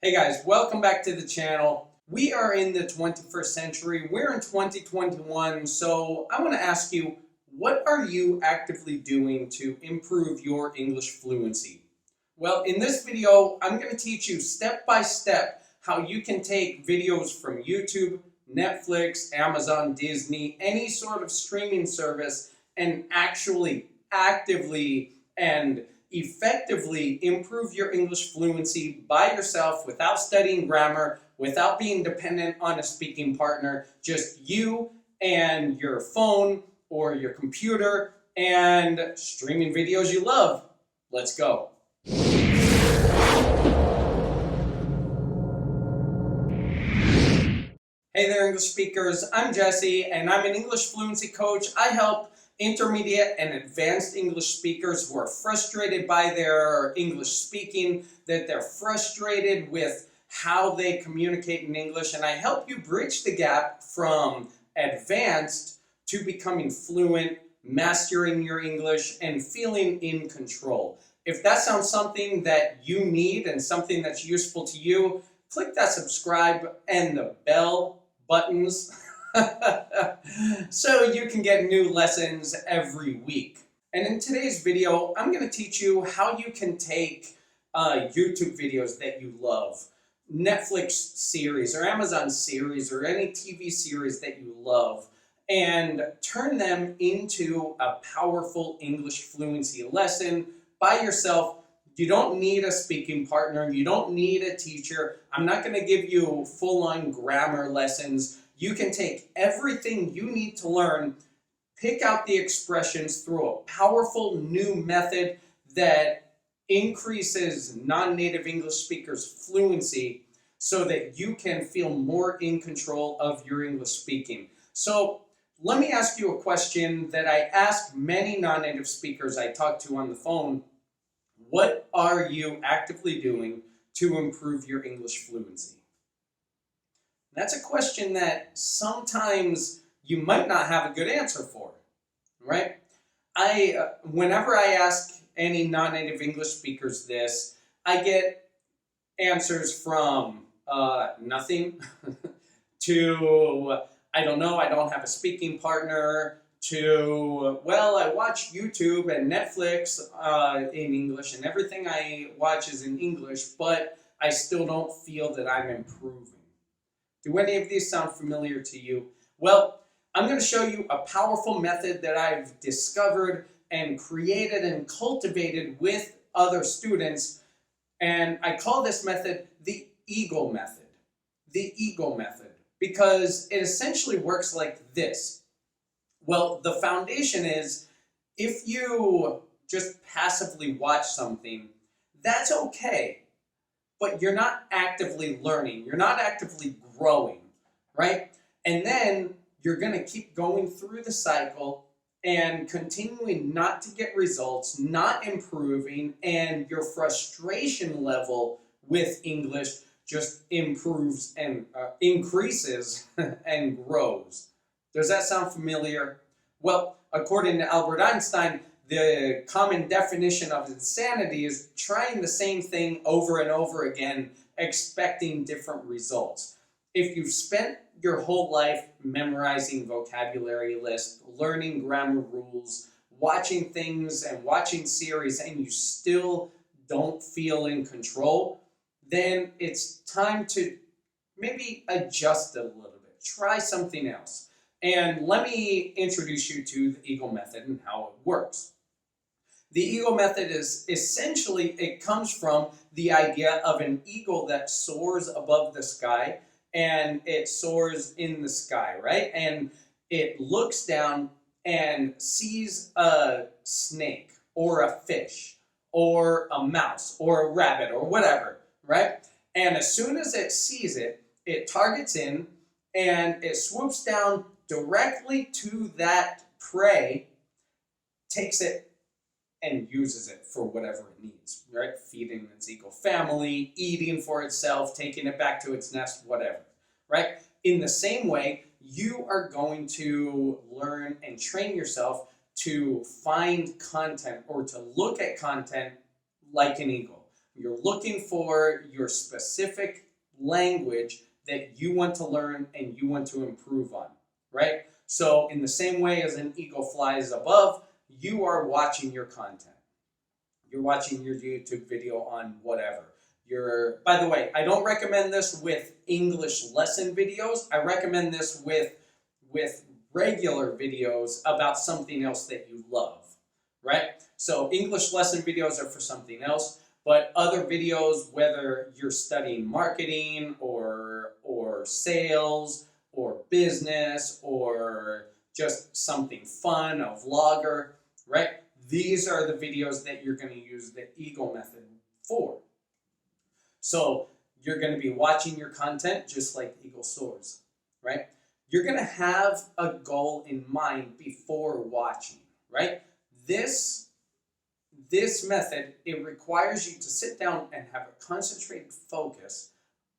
Hey guys, welcome back to the channel. We are in the 21st century. We're in 2021, so I want to ask you, what are you actively doing to improve your English fluency? Well, in this video, I'm going to teach you step by step how you can take videos from YouTube, Netflix, Amazon, Disney, any sort of streaming service, and actually actively and effectively improve your English fluency by yourself without studying grammar, without being dependent on a speaking partner, just you and your phone or your computer and streaming videos you love. Let's go. Hey there, English speakers. I'm Jesse, and I'm an English fluency coach. I help intermediate and advanced English speakers who are frustrated by their English speaking, that they're frustrated with how they communicate in English, and I help you bridge the gap from advanced to becoming fluent, mastering your English, and feeling in control. If that sounds something that you need and something that's useful to you, click that subscribe and the bell buttons so you can get new lessons every week. And in today's video, I'm going to teach you how you can take YouTube videos that you love, Netflix series or Amazon series or any TV series that you love, and turn them into a powerful English fluency lesson by yourself. You don't need a speaking partner. You don't need a teacher. I'm not going to give you full-on grammar lessons. You can take everything you need to learn, pick out the expressions through a powerful new method that increases non-native English speakers' fluency so that you can feel more in control of your English speaking. So let me ask you a question that I ask many non-native speakers I talk to on the phone. What are you actively doing to improve your English fluency? That's a question that sometimes you might not have a good answer for, right? Whenever I ask any non-native English speakers this, I get answers from nothing to, I don't know, I don't have a speaking partner, to, well, I watch YouTube and Netflix in English and everything I watch is in English, but I still don't feel that I'm improving. Do any of these sound familiar to you? Well, I'm going to show you a powerful method that I've discovered and created and cultivated with other students, and I call this method the ego method. The ego method, because it essentially works like this. Well, the foundation is, if you just passively watch something, that's okay, but you're not actively learning, you're not actively growing, right? And then you're going to keep going through the cycle and continuing not to get results, not improving, and your frustration level with English just improves and increases and grows. Does that sound familiar? Well, according to Albert Einstein, the common definition of insanity is trying the same thing over and over again, expecting different results. If you've spent your whole life memorizing vocabulary lists, learning grammar rules, watching things and watching series, and you still don't feel in control, then it's time to maybe adjust a little bit. Try something else. And let me introduce you to the ego method and how it works. The ego method is essentially, it comes from the idea of an eagle that soars above the sky, and it soars in the sky, right? And it looks down and sees a snake or a fish or a mouse or a rabbit or whatever, right? And as soon as it sees it, it targets in and it swoops down directly to that prey, takes it and uses it for whatever it needs, right? Feeding its eagle family, eating for itself, taking it back to its nest, whatever, right? In the same way, you are going to learn and train yourself to find content or to look at content like an eagle. You're looking for your specific language that you want to learn and you want to improve on, right? So in the same way as an eagle flies above, you are watching your content. You're watching your YouTube video on whatever. By the way, I don't recommend this with English lesson videos. I recommend this with regular videos about something else that you love, right? So English lesson videos are for something else, but other videos, whether you're studying marketing or sales or business or just something fun, a vlogger, right? These are the videos that you're going to use the Eagle method for. So you're going to be watching your content just like the eagle soars, right? You're going to have a goal in mind before watching, right? This method, it requires you to sit down and have a concentrated focus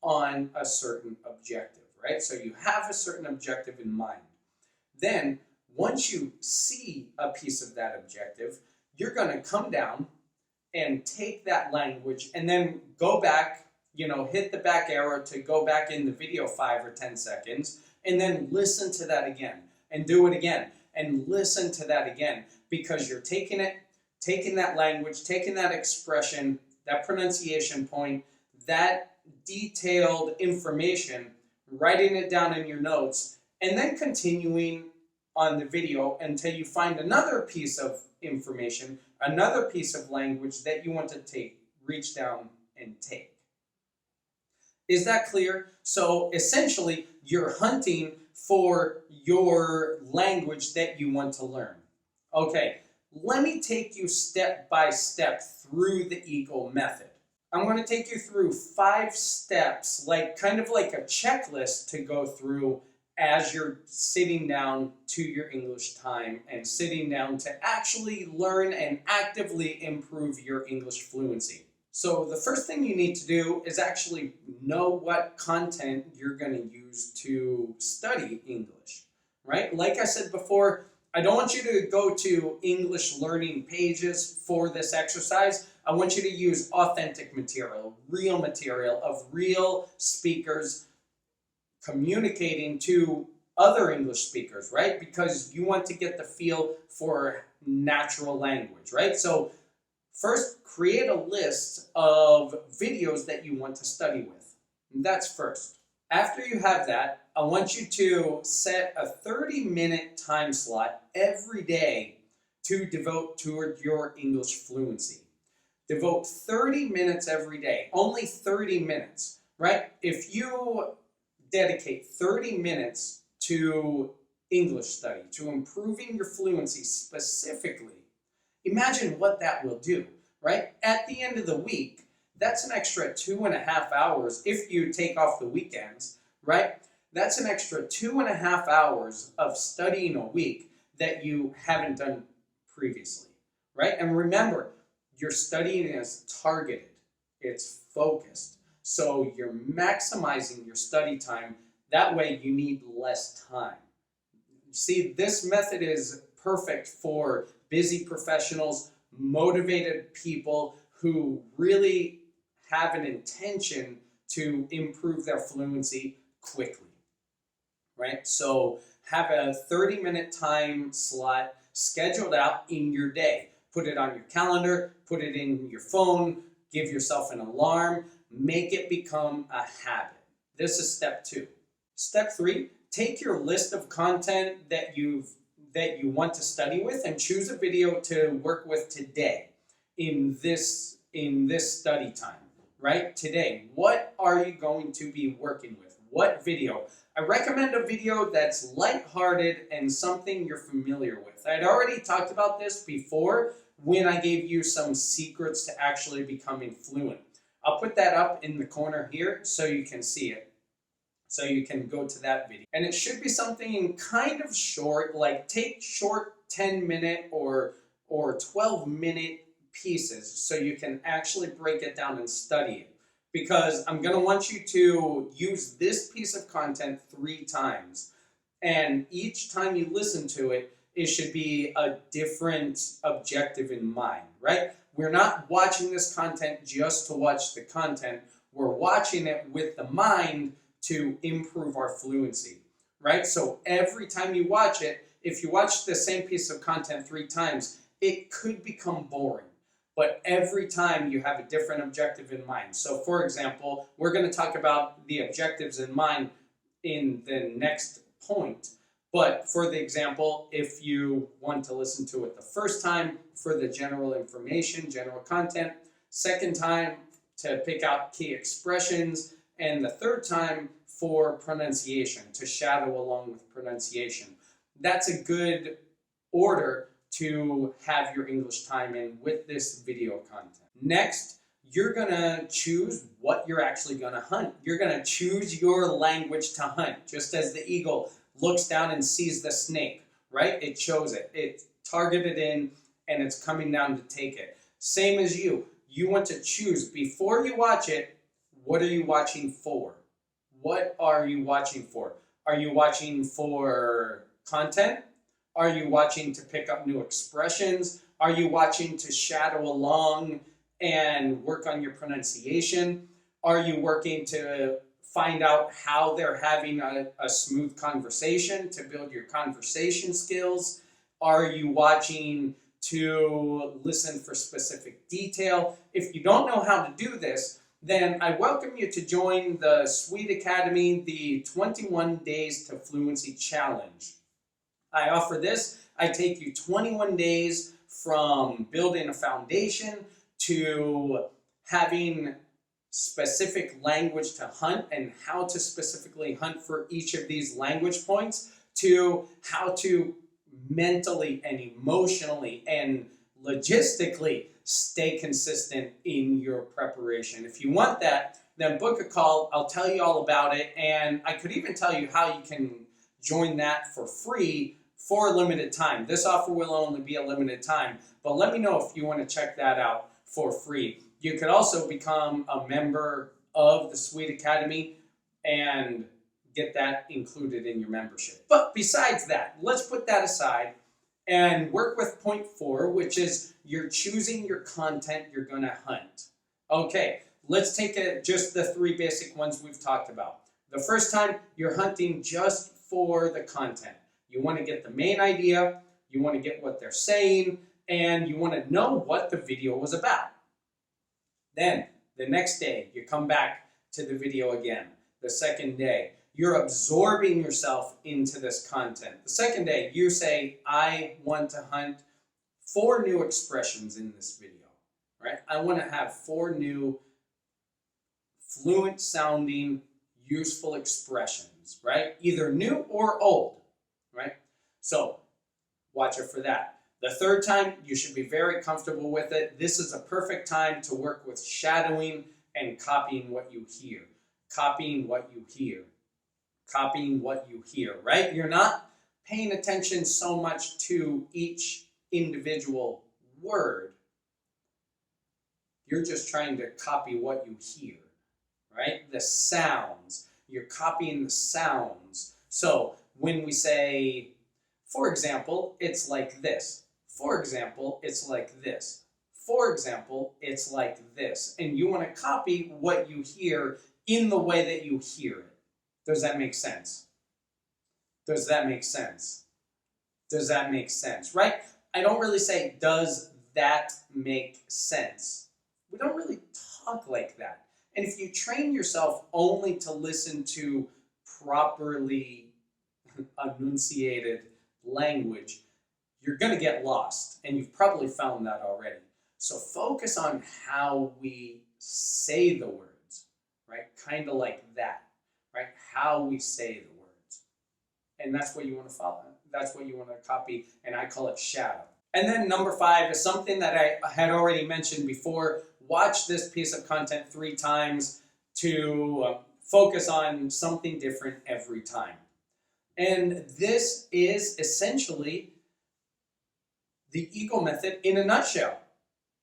on a certain objective, right? So you have a certain objective in mind. Then, once you see a piece of that objective, you're going to come down and take that language and then go back, hit the back arrow to go back in the video 5 or 10 seconds, and then listen to that again and do it again and listen to that again, because you're taking that language, taking that expression, that pronunciation point, that detailed information, writing it down in your notes, and then continuing on the video until you find another piece of information, another piece of language that you want to reach down and take. Is that clear? So essentially, you're hunting for your language that you want to learn. Okay, let me take you step by step through the Eagle method. I'm going to take you through 5 steps, kind of like a checklist to go through as you're sitting down to your English time and sitting down to actually learn and actively improve your English fluency. So the first thing you need to do is actually know what content you're going to use to study English, right? Like I said before, I don't want you to go to English learning pages for this exercise. I want you to use authentic material of real speakers communicating to other English speakers, right? Because you want to get the feel for natural language, right? So first, create a list of videos that you want to study with. That's first. After you have that, I want you to set a 30-minute time slot every day to devote toward your English fluency. Devote 30 minutes every day, only 30 minutes, right? If you dedicate 30 minutes to English study, to improving your fluency specifically, imagine what that will do, right? At the end of the week, that's an extra 2.5 hours if you take off the weekends, right? That's an extra 2.5 hours of studying a week that you haven't done previously, right? And remember, your studying is targeted, it's focused. So you're maximizing your study time. That way you need less time. See, this method is perfect for busy professionals, motivated people who really have an intention to improve their fluency quickly, right? So have a 30-minute time slot scheduled out in your day. Put it on your calendar, put it in your phone, give yourself an alarm, make it become a habit. This is step 2. Step 3, take your list of content that you want to study with and choose a video to work with today in this study time, right? Today, what are you going to be working with? What video? I recommend a video that's lighthearted and something you're familiar with. I'd already talked about this before when I gave you some secrets to actually becoming fluent. I'll put that up in the corner here so you can see it. So you can go to that video. And it should be something kind of short, like take short 10-minute or 12-minute pieces so you can actually break it down and study it. Because I'm going to want you to use this piece of content 3 times. And each time you listen to it, it should be a different objective in mind, right? we're not watching this content just to watch the content. We're watching it with the mind to improve our fluency, right? So every time you watch it, if you watch the same piece of content 3 times, it could become boring. But every time you have a different objective in mind. So for example, we're going to talk about the objectives in mind in the next point. But for the example, if you want to listen to it the first time for the general information, general content, second time to pick out key expressions, and the third time for pronunciation, to shadow along with pronunciation. That's a good order to have your English time in with this video content. Next, you're gonna choose what you're actually gonna hunt. You're gonna choose your language to hunt, just as the eagle looks down and sees the snake, right? It chose it. It's targeted in and it's coming down to take it. Same as you. You want to choose before you watch it, what are you watching for? What are you watching for? Are you watching for content? Are you watching to pick up new expressions? Are you watching to shadow along and work on your pronunciation? Are you working to find out how they're having a smooth conversation to build your conversation skills? Are you watching to listen for specific detail? If you don't know how to do this, then I welcome you to join the Sweet Academy, the 21 Days to Fluency Challenge. I offer this. I take you 21 days from building a foundation to having specific language to hunt and how to specifically hunt for each of these language points, to how to mentally and emotionally and logistically stay consistent in your preparation. If you want that, then book a call. I'll tell you all about it, and I could even tell you how you can join that for free for a limited time. This offer will only be a limited time, but let me know if you want to check that out for free. You could also become a member of the Sweet Academy and get that included in your membership. But besides that, let's put that aside and work with point 4, which is you're choosing your content you're going to hunt. Okay, let's take just the 3 basic ones we've talked about. The first time, you're hunting just for the content. You want to get the main idea, you want to get what they're saying, and you want to know what the video was about. Then, the next day, you come back to the video again. The second day, you're absorbing yourself into this content. The second day, you say, I want to hunt 4 new expressions in this video, right? I want to have 4 new fluent sounding, useful expressions, right? Either new or old, right? So, watch it for that. The third time, you should be very comfortable with it. This is a perfect time to work with shadowing and copying what you hear. Copying what you hear. Copying what you hear, right? You're not paying attention so much to each individual word. You're just trying to copy what you hear, right? The sounds. You're copying the sounds. So when we say, for example, it's like this. For example, it's like this. For example, it's like this. And you want to copy what you hear in the way that you hear it. Does that make sense? Does that make sense? Does that make sense, right? I don't really say, does that make sense? We don't really talk like that. And if you train yourself only to listen to properly enunciated language, you're going to get lost. And you've probably found that already. So focus on how we say the words, right? Kind of like that, right? How we say the words. And that's what you want to follow. That's what you want to copy. And I call it shadow. And then number 5 is something that I had already mentioned before. Watch this piece of content 3 times to focus on something different every time. And this is essentially the Eagle method in a nutshell.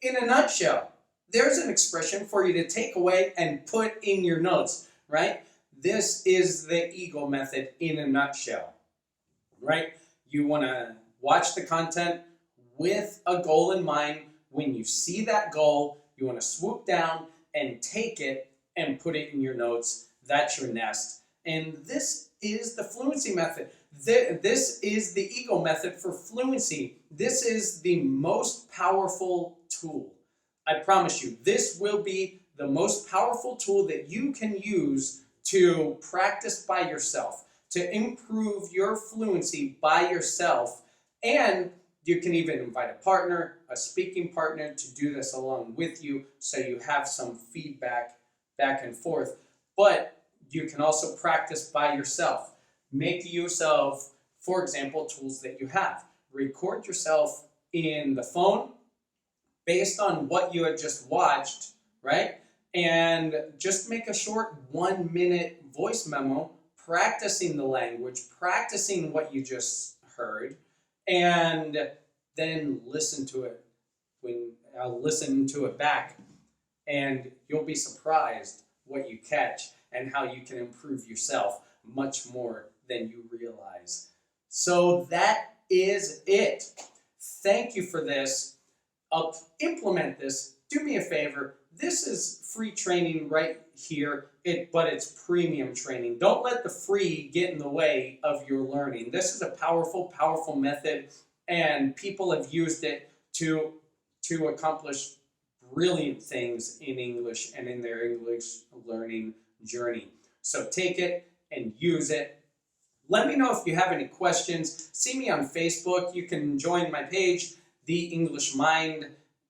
In a nutshell, there's an expression for you to take away and put in your notes, right? This is the Eagle method in a nutshell, right? You want to watch the content with a goal in mind, when you see that goal, you want to swoop down and take it and put it in your notes. That's your nest. And this is the fluency method. This is the Eagle method for fluency. This is the most powerful tool. I promise you, this will be the most powerful tool that you can use to practice by yourself, to improve your fluency by yourself. And you can even invite a partner, a speaking partner, to do this along with you so you have some feedback back and forth. But you can also practice by yourself. Make use of, for example, tools that you have. Record yourself in the phone based on what you had just watched, right? And just make a short 1-minute voice memo practicing the language, practicing what you just heard, and then listen to it listen to it back, and you'll be surprised what you catch and how you can improve yourself much more than you realize. So that is it. Thank you for this. Implement this. Do me a favor. This is free training right here, but it's premium training. Don't let the free get in the way of your learning. This is a powerful, powerful method, and people have used it to accomplish brilliant things in English and in their English learning journey. So take it and use it. Let me know if you have any questions. See me on Facebook. You can join my page, The English Mind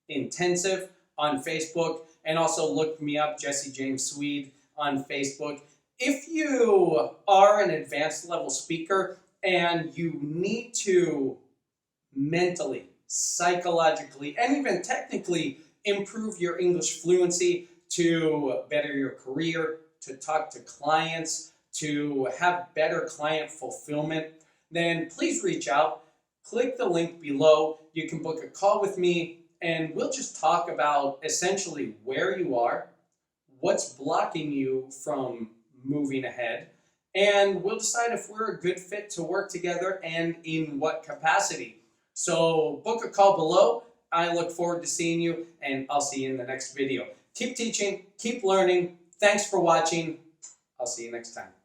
Intensive, on Facebook, and also look me up, Jesse James Swede, on Facebook. If you are an advanced level speaker and you need to mentally, psychologically, and even technically improve your English fluency to better your career, to talk to clients, to have better client fulfillment, then please reach out. Click the link below. You can book a call with me, and we'll just talk about essentially where you are, what's blocking you from moving ahead, and we'll decide if we're a good fit to work together and in what capacity. So book a call below. I look forward to seeing you, and I'll see you in the next video. Keep teaching, keep learning. Thanks for watching. I'll see you next time.